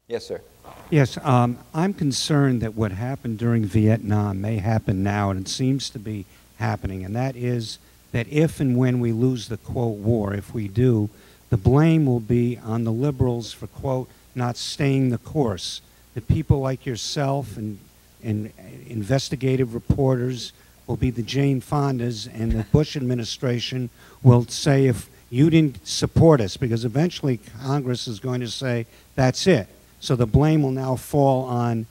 Yes, sir. Yes, I'm concerned that what happened during Vietnam may happen now, and it seems to be happening, and that is that if and when we lose the, quote, war, if we do, the blame will be on the liberals for, quote, not staying the course. The people like yourself and investigative reporters will be the Jane Fondas, and the Bush administration will say, if you didn't support us, because eventually Congress is going to say, that's it. So the blame will now fall on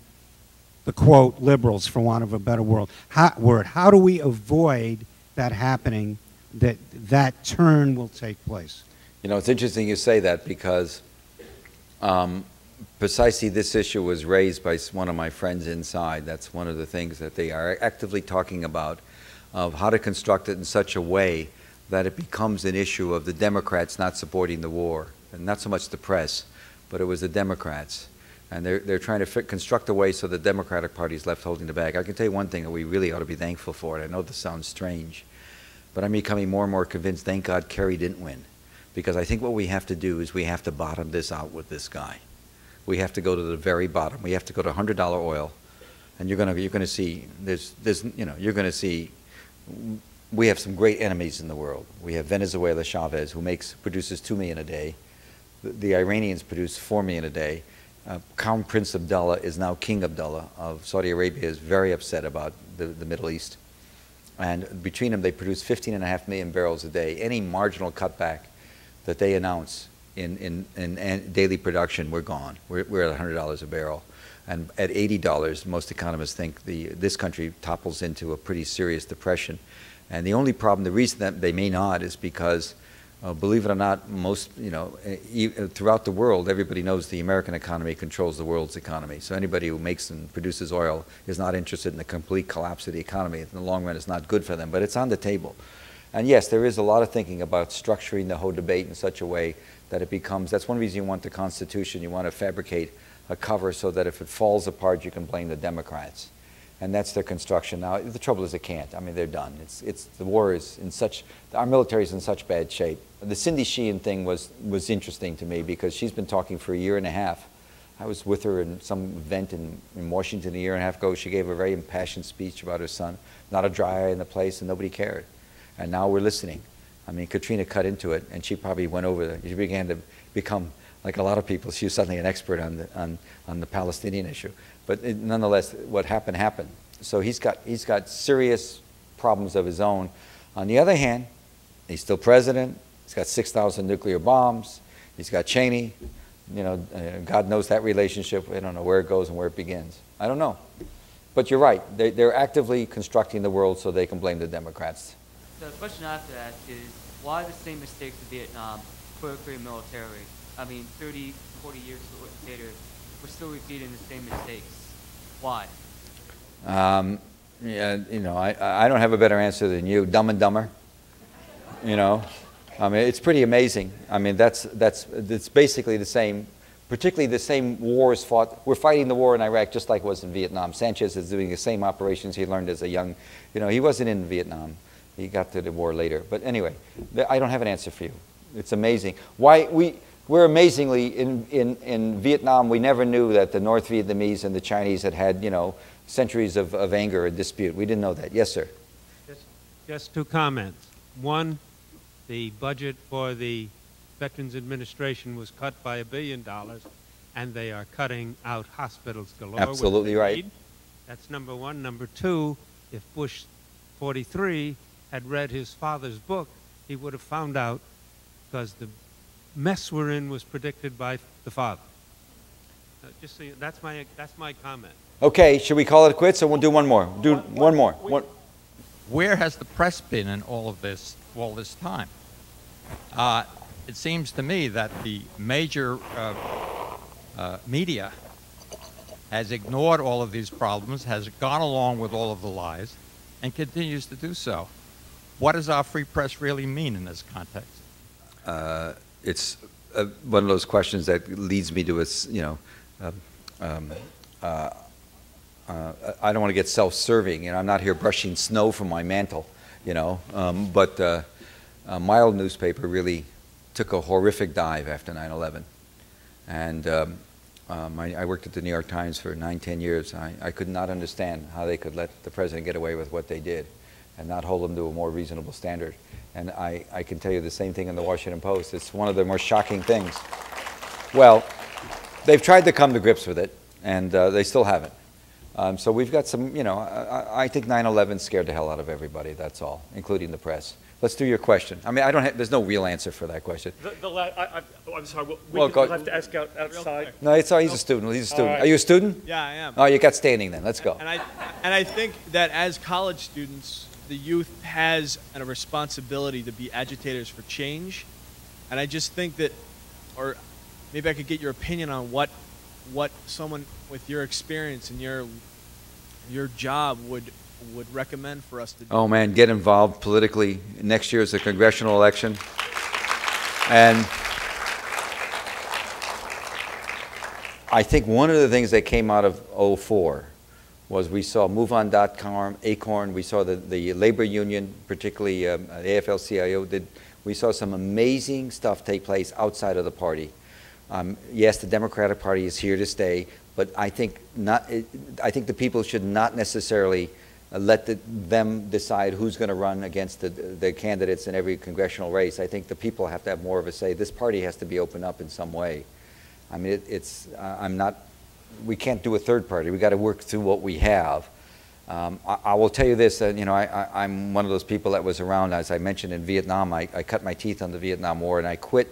the, quote, liberals, for want of a better word. How do we avoid that happening, that turn will take place? You know, it's interesting you say that, because precisely this issue was raised by one of my friends inside. That's one of the things that they are actively talking about, of how to construct it in such a way that it becomes an issue of the Democrats not supporting the war, and not so much the press, but it was the Democrats. And they're trying to construct a way so the Democratic Party is left holding the bag. I can tell you one thing that we really ought to be thankful for, and I know this sounds strange, but I'm becoming more and more convinced, thank God Kerry didn't win. Because I think what we have to do is we have to bottom this out with this guy. We have to go to the very bottom. We have to go to $100 oil, and you're gonna see you're gonna see we have some great enemies in the world. We have Venezuela, Chavez, who produces 2 million a day. The Iranians produce 4 million a day. Crown Prince Abdullah is now King Abdullah of Saudi Arabia, is very upset about the Middle East. And between them, they produce 15.5 million barrels a day. Any marginal cutback that they announce in daily production, we're gone. We're at $100 a barrel. And at $80, most economists think this country topples into a pretty serious depression. And the only problem, the reason that they may not, is because believe it or not, throughout the world, everybody knows the American economy controls the world's economy. So anybody who makes and produces oil is not interested in the complete collapse of the economy. In the long run, it's not good for them, but it's on the table. And yes, there is a lot of thinking about structuring the whole debate in such a way that it becomes, that's one reason you want the Constitution. You want to fabricate a cover so that if it falls apart, you can blame the Democrats. And that's their construction. Now, the trouble is it can't. I mean, they're done. The war is in such, our military is in such bad shape. The Cindy Sheehan thing was interesting to me, because she's been talking for a year and a half. I was with her in some event in Washington a year and a half ago. She gave a very impassioned speech about her son. Not a dry eye in the place, and nobody cared. And now we're listening. I mean, Katrina cut into it, and she probably went over there. She began to become, like a lot of people, she was suddenly an expert on the Palestinian issue. But nonetheless, what happened, happened. So he's got serious problems of his own. On the other hand, he's still president. He's got 6,000 nuclear bombs. He's got Cheney. You know, God knows that relationship. I don't know where it goes and where it begins. I don't know. But you're right. They're actively constructing the world so they can blame the Democrats. The question I have to ask is, why the same mistakes in Vietnam for a Korean military? I mean, 30, 40 years later, we're still repeating the same mistakes. Why? Yeah, you know, I don't have a better answer than you. Dumb and Dumber. You know, I mean, it's pretty amazing. I mean, it's basically the same, particularly the same wars fought. We're fighting the war in Iraq just like it was in Vietnam. Sanchez is doing the same operations he learned as a young, you know, he wasn't in Vietnam. He got to the war later. But anyway, I don't have an answer for you. It's amazing. Why we're amazingly, in Vietnam, we never knew that the North Vietnamese and the Chinese had, you know, centuries of anger and dispute. We didn't know that. Yes, sir. Just 2 comments. One, the budget for the Veterans Administration was cut by $1 billion, and they are cutting out hospitals galore. Absolutely right. That's number one. Number two, if Bush 43 had read his father's book, he would have found out, because the mess we're in was predicted by the father. Just so you, that's my comment. Okay, should we call it quits, or we'll do one more? Do one more. Where has the press been in all this time? It seems to me that the major media has ignored all of these problems, has gone along with all of the lies, and continues to do so. What does our free press really mean in this context? It's one of those questions that leads me to I don't want to get self-serving. You know, I'm not here brushing snow from my mantle. You know, but Mild newspaper really took a horrific dive after 9/11, and I worked at the New York Times for 9, 10 years. I could not understand how they could let the president get away with what they did and not hold him to a more reasonable standard. And I can tell you the same thing in the Washington Post. It's one of the more shocking things. Well, they've tried to come to grips with it, and they still haven't. So we've got some, you know, I think 9/11 scared the hell out of everybody, that's all, including the press. Let's do your question. I mean, there's no real answer for that question. I'm sorry, Well, we'll have to ask outside. No, he's a student. He's a student. right. Are you a student? Yeah, I am. Oh, you got standing then. Let's go. And I think that as college students, the youth has a responsibility to be agitators for change. And I just think that, or maybe I could get your opinion on what someone with your experience and your job would recommend for us to do. Oh man, get involved politically. Next year is the congressional election. And I think one of the things that came out of '04 was we saw MoveOn.com, Acorn, we saw the labor union, particularly the AFL-CIO, we saw some amazing stuff take place outside of the party. Yes, the Democratic Party is here to stay, but I think the people should not necessarily let them decide who's going to run against the candidates in every congressional race. I think the people have to have more of a say. This party has to be opened up in some way. I mean, we can't do a third party. We got to work through what we have. I will tell you this, you know, I'm one of those people that was around, as I mentioned, in Vietnam. I cut my teeth on the Vietnam War, and I quit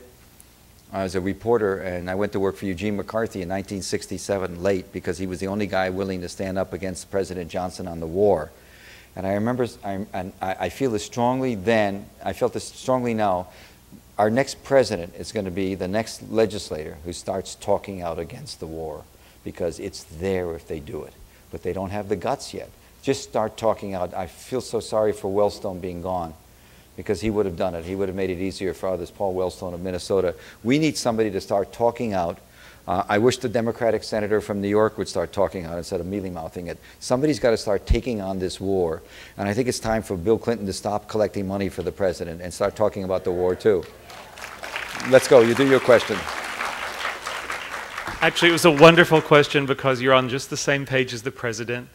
as a reporter, and I went to work for Eugene McCarthy in 1967 late because he was the only guy willing to stand up against President Johnson on the war. And I remember, I feel this strongly then, I felt this strongly now, our next president is going to be the next legislator who starts talking out against the war, because it's there if they do it. But they don't have the guts yet. Just start talking out. I feel so sorry for Wellstone being gone, because he would have done it. He would have made it easier for others, Paul Wellstone of Minnesota. We need somebody to start talking out. I wish the Democratic senator from New York would start talking out instead of mealy-mouthing it. Somebody's got to start taking on this war. And I think it's time for Bill Clinton to stop collecting money for the president and start talking about the war too. Let's go. You do your question. Actually, it was a wonderful question because you're on just the same page as the president.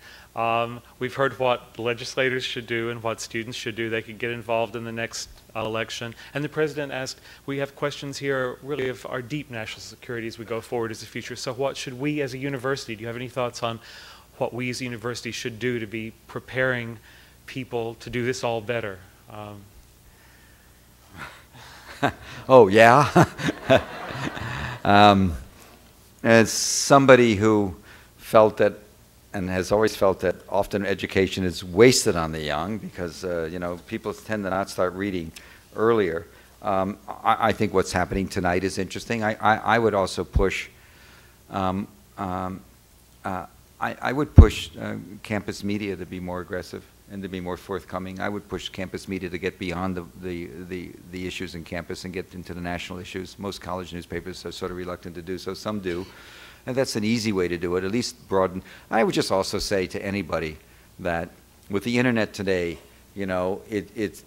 We've heard what legislators should do and what students should do. They could get involved in the next election. And the president asked, we have questions here really of our deep national security as we go forward as a future. So what should we as a university, do you have any thoughts on what we as a university should do to be preparing people to do this all better? Oh, yeah? As somebody who felt that, and has always felt that often education is wasted on the young because, you know, people tend to not start reading earlier. I think what's happening tonight is interesting. I would also push, I would push campus media to be more aggressive and to be more forthcoming. I would push campus media to get beyond the issues in campus and get into the national issues. Most college newspapers are sort of reluctant to do so. Some do. And that's an easy way to do it, at least broaden. I would just also say to anybody that with the internet today, you know, it's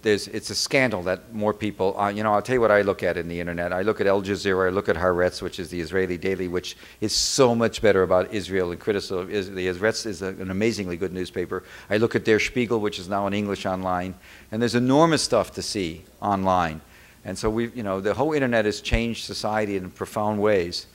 a scandal that more people, you know, I'll tell you what I look at in the internet. I look at Al Jazeera, I look at Haaretz, which is the Israeli daily, which is so much better about Israel and criticism of Israel. The Haaretz is an amazingly good newspaper. I look at Der Spiegel, which is now in English online, and there's enormous stuff to see online. And so you know, the whole internet has changed society in profound ways.